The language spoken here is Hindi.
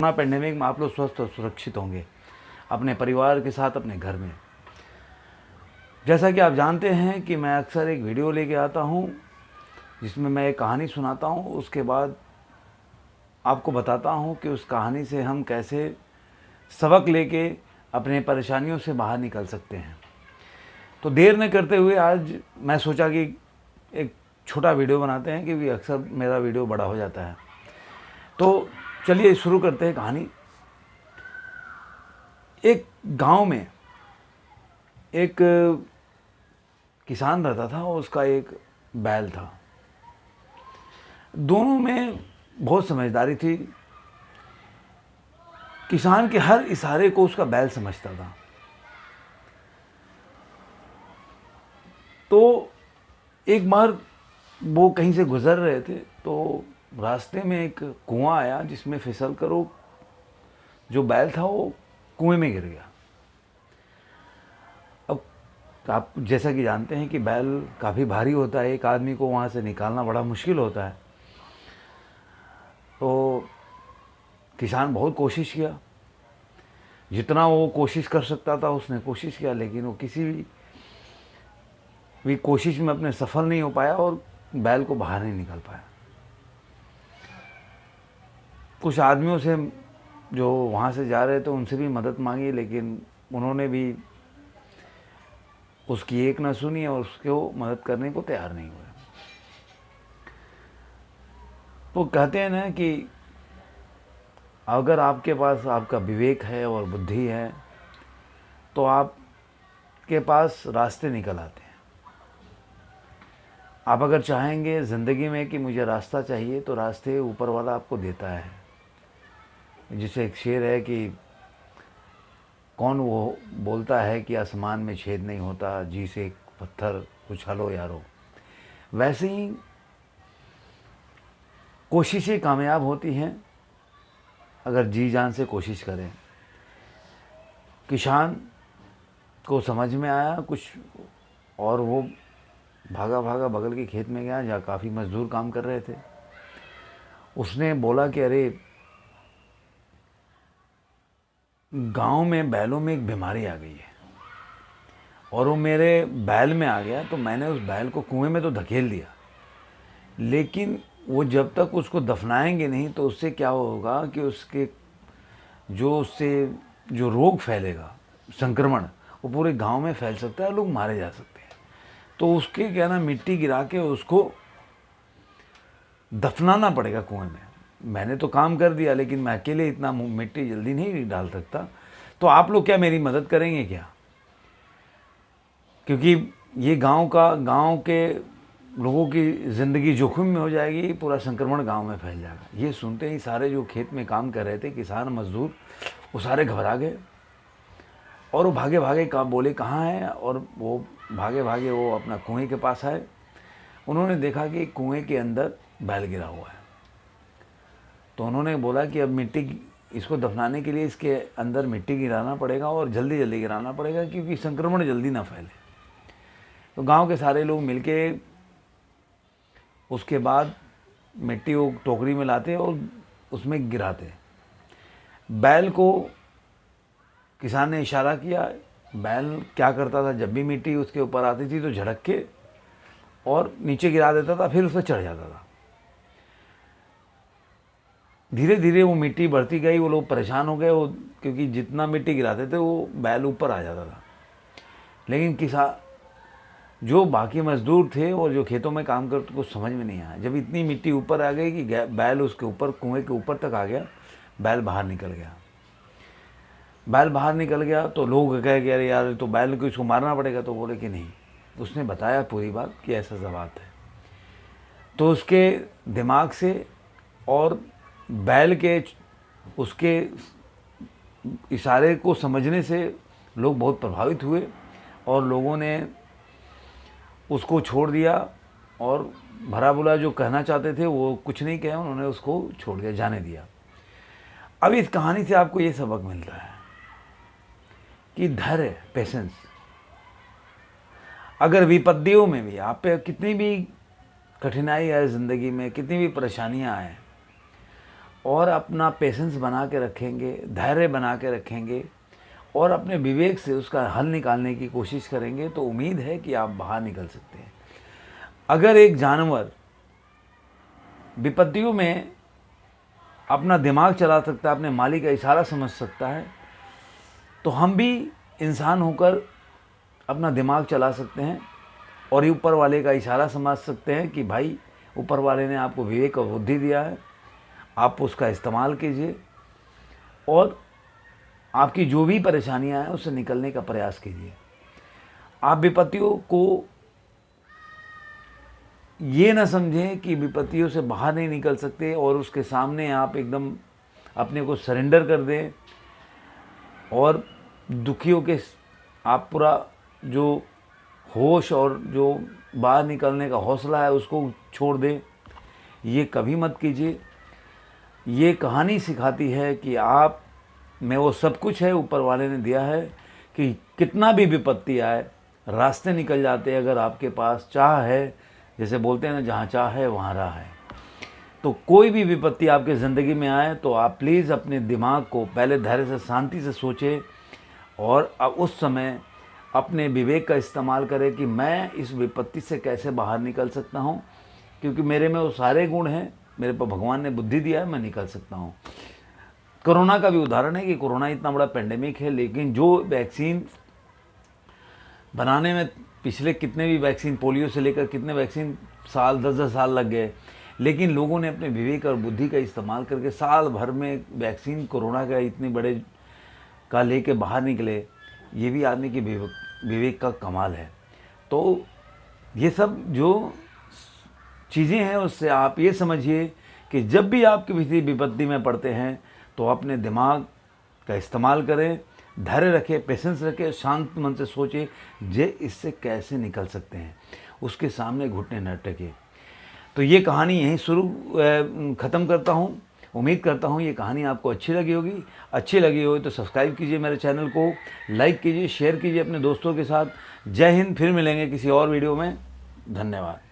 कोरोना पेंडेमिक में आप लोग स्वस्थ और सुरक्षित होंगे अपने परिवार के साथ, अपने घर में। जैसा कि आप जानते हैं कि मैं अक्सर एक वीडियो लेके आता हूँ जिसमें मैं एक कहानी सुनाता हूँ, उसके बाद आपको बताता हूँ कि उस कहानी से हम कैसे सबक लेके अपने परेशानियों से बाहर निकल सकते हैं। तो देर न करते हुए आज मैं सोचा कि एक छोटा वीडियो बनाते हैं, क्योंकि अक्सर मेरा वीडियो बड़ा हो जाता है। तो चलिए शुरू करते हैं कहानी। एक गांव में एक किसान रहता था और उसका एक बैल था। दोनों में बहुत समझदारी थी। किसान के हर इशारे को उसका बैल समझता था। तो एक बार वो कहीं से गुजर रहे थे तो रास्ते में एक कुआं आया जिसमें फिसल कर वो जो बैल था वो कुएं में गिर गया। अब आप जैसा कि जानते हैं कि बैल काफ़ी भारी होता है, एक आदमी को वहाँ से निकालना बड़ा मुश्किल होता है। तो किसान बहुत कोशिश किया, जितना वो कोशिश कर सकता था उसने कोशिश किया, लेकिन वो किसी भी कोशिश में अपने सफल नहीं हो पाया और बैल को बाहर नहीं निकाल पाया। कुछ आदमियों से जो वहाँ से जा रहे थे उनसे भी मदद मांगी, लेकिन उन्होंने भी उसकी एक न सुनी और उसको मदद करने को तैयार नहीं हुए। तो कहते हैं ना कि अगर आपके पास आपका विवेक है और बुद्धि है तो आपके पास रास्ते निकल आते हैं। आप अगर चाहेंगे ज़िंदगी में कि मुझे रास्ता चाहिए तो रास्ते ऊपर वाला आपको देता है। जिसे एक शेर है कि कौन वो बोलता है कि आसमान में छेद नहीं होता, जी से एक पत्थर उछालो यारो। वैसे ही कोशिशें कामयाब होती हैं अगर जी जान से कोशिश करें। किसान को समझ में आया कुछ और वो भागा भागा बगल के खेत में गया जहाँ काफ़ी मज़दूर काम कर रहे थे। उसने बोला कि अरे गांव में बैलों में एक बीमारी आ गई है और वो मेरे बैल में आ गया, तो मैंने उस बैल को कुएं में तो धकेल दिया, लेकिन वो जब तक उसको दफनाएंगे नहीं तो उससे क्या होगा कि उससे जो रोग फैलेगा, संक्रमण, वो पूरे गांव में फैल सकता है, लोग मारे जा सकते हैं। तो उसके क्या ना मिट्टी गिरा के उसको दफनाना पड़ेगा कुएं में। मैंने तो काम कर दिया, लेकिन मैं अकेले इतना मिट्टी जल्दी नहीं डाल सकता। तो आप लोग क्या मेरी मदद करेंगे क्या? क्योंकि ये गांव के लोगों की ज़िंदगी जोखिम में हो जाएगी, पूरा संक्रमण गांव में फैल जाएगा। ये सुनते ही सारे जो खेत में काम कर रहे थे, किसान मजदूर, वो सारे घबरा गए और वो भागे भागे बोले कहाँ है, और वो भागे भागे वो अपना कुएं के पास आए। उन्होंने देखा कि कुएं के अंदर बैल गिरा हुआ है। तो उन्होंने बोला कि अब मिट्टी, इसको दफनाने के लिए इसके अंदर मिट्टी गिराना पड़ेगा और जल्दी जल्दी गिराना पड़ेगा, क्योंकि संक्रमण जल्दी ना फैले। तो गांव के सारे लोग मिलके उसके बाद मिट्टी वो टोकरी में लाते और उसमें गिराते। बैल को किसान ने इशारा किया। बैल क्या करता था, जब भी मिट्टी उसके ऊपर आती थी तो झड़क के और नीचे गिरा देता था, फिर उस पर चढ़ जाता था। धीरे धीरे वो मिट्टी बढ़ती गई, वो लोग परेशान हो गए, वो क्योंकि जितना मिट्टी गिराते थे वो बैल ऊपर आ जाता था। लेकिन किसान जो बाकी मजदूर थे और जो खेतों में काम करते कुछ समझ में नहीं आया। जब इतनी मिट्टी ऊपर आ गई कि बैल उसके ऊपर, कुएं के ऊपर तक आ गया, बैल बाहर निकल गया। बैल बाहर निकल गया तो लोग कहे कि अरे यार तो बैल को इसको मारना पड़ेगा। तो बोले कि नहीं, उसने बताया पूरी बात कि ऐसा सब बात है। तो उसके दिमाग से और बैल के उसके इशारे को समझने से लोग बहुत प्रभावित हुए और लोगों ने उसको छोड़ दिया और भला बुरा जो कहना चाहते थे वो कुछ नहीं कहा, उन्होंने उसको छोड़ दिया, जाने दिया। अब इस कहानी से आपको ये सबक मिलता है कि धैर्य, पेशेंस। अगर विपत्तियों में भी आप पे कितनी भी कठिनाई आए ज़िंदगी में, कितनी भी परेशानियां आए, और अपना पेशेंस बना के रखेंगे, धैर्य बना के रखेंगे और अपने विवेक से उसका हल निकालने की कोशिश करेंगे तो उम्मीद है कि आप बाहर निकल सकते हैं। अगर एक जानवर विपत्तियों में अपना दिमाग चला सकता है, अपने मालिक का इशारा समझ सकता है, तो हम भी इंसान होकर अपना दिमाग चला सकते हैं और ऊपर वाले का इशारा समझ सकते हैं कि भाई ऊपर वाले ने आपको विवेक और बुद्धि दिया है, आप उसका इस्तेमाल कीजिए और आपकी जो भी परेशानियां हैं उससे निकलने का प्रयास कीजिए। आप विपत्तियों को ये ना समझें कि विपत्तियों से बाहर नहीं निकल सकते और उसके सामने आप एकदम अपने को सरेंडर कर दें और दुखियों के आप पूरा जो होश और जो बाहर निकलने का हौसला है उसको छोड़ दें। ये कभी मत कीजिए। ये कहानी सिखाती है कि आप में वो सब कुछ है, ऊपर वाले ने दिया है कि कितना भी विपत्ति आए रास्ते निकल जाते हैं अगर आपके पास चाह है। जैसे बोलते हैं ना, जहाँ चाह है वहाँ राह है। तो कोई भी विपत्ति आपके ज़िंदगी में आए तो आप प्लीज़ अपने दिमाग को पहले धैर्य से शांति से सोचें और उस समय अपने विवेक का इस्तेमाल करें कि मैं इस विपत्ति से कैसे बाहर निकल सकता हूँ, क्योंकि मेरे में वो सारे गुण हैं, मेरे पर भगवान ने बुद्धि दिया है, मैं निकल सकता हूँ। कोरोना का भी उदाहरण है कि कोरोना इतना बड़ा पेंडेमिक है, लेकिन जो वैक्सीन बनाने में पिछले कितने भी वैक्सीन, पोलियो से लेकर कितने वैक्सीन साल 10-10 साल लग गए, लेकिन लोगों ने अपने विवेक और बुद्धि का इस्तेमाल करके साल भर में वैक्सीन कोरोना का इतने बड़े का लेके बाहर निकले। ये भी आदमी के विवेक का कमाल है। तो ये सब जो चीज़ें हैं उससे आप ये समझिए कि जब भी आप किसी विपत्ति में पड़ते हैं तो अपने दिमाग का इस्तेमाल करें, धैर्य रखें, पेशेंस रखें, शांत मन से सोचें जे इससे कैसे निकल सकते हैं, उसके सामने घुटने न टेके। तो ये कहानी यहीं ख़त्म करता हूँ। उम्मीद करता हूँ ये कहानी आपको अच्छी लगी होगी। अच्छी लगी हो तो सब्सक्राइब कीजिए मेरे चैनल को, लाइक कीजिए, शेयर कीजिए अपने दोस्तों के साथ। जय हिंद। फिर मिलेंगे किसी और वीडियो में। धन्यवाद।